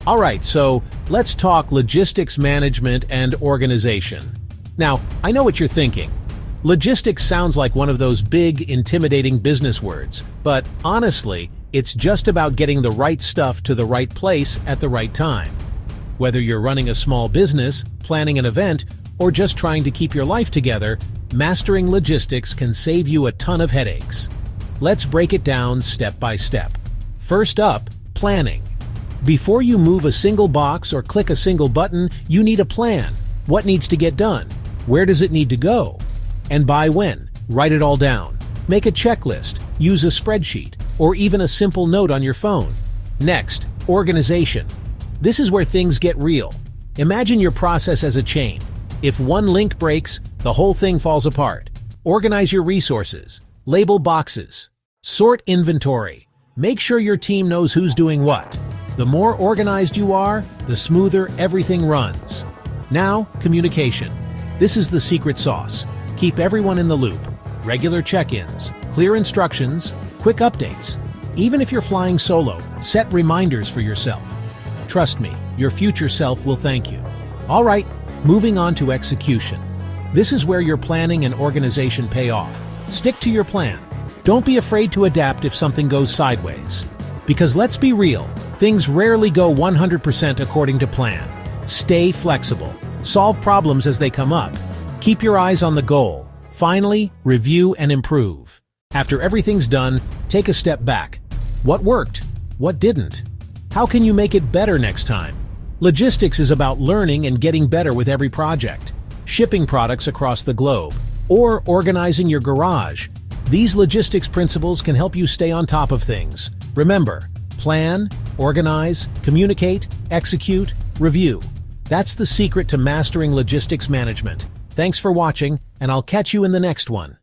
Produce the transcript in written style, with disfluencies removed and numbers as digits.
All right, so let's talk logistics management and organization. Now, I know what you're thinking. Logistics sounds like one of those big, intimidating business words, but honestly, it's just about getting the right stuff to the right place at the right time. Whether you're running a small business, planning an event, or just trying to keep your life together, mastering logistics can save you a ton of headaches. Let's break it down step by step. First up, planning. Before you move a single box or click a single button, you need a plan. What needs to get done? Where does it need to go? And by when? Write it all down. Make a checklist, use a spreadsheet, or even a simple note on your phone. Next, organization. This is where things get real. Imagine your process as a chain. If one link breaks, the whole thing falls apart. Organize your resources. Label boxes. Sort inventory. Make sure your team knows who's doing what. The more organized you are, the smoother everything runs. Now, communication. This is the secret sauce. Keep everyone in the loop. Regular check-ins, clear instructions, quick updates. Even if you're flying solo, set reminders for yourself. Trust me, your future self will thank you. All right, moving on to execution. This is where your planning and organization pay off. Stick to your plan. Don't be afraid to adapt if something goes sideways. Because let's be real, things rarely go 100% according to plan. Stay flexible. Solve problems as they come up. Keep your eyes on the goal. Finally, review and improve. After everything's done, take a step back. What worked? What didn't? How can you make it better next time? Logistics is about learning and getting better with every project. Shipping products across the globe, or organizing your garage. These logistics principles can help you stay on top of things. Remember, plan, organize, communicate, execute, review. That's the secret to mastering logistics management. Thanks for watching, and I'll catch you in the next one.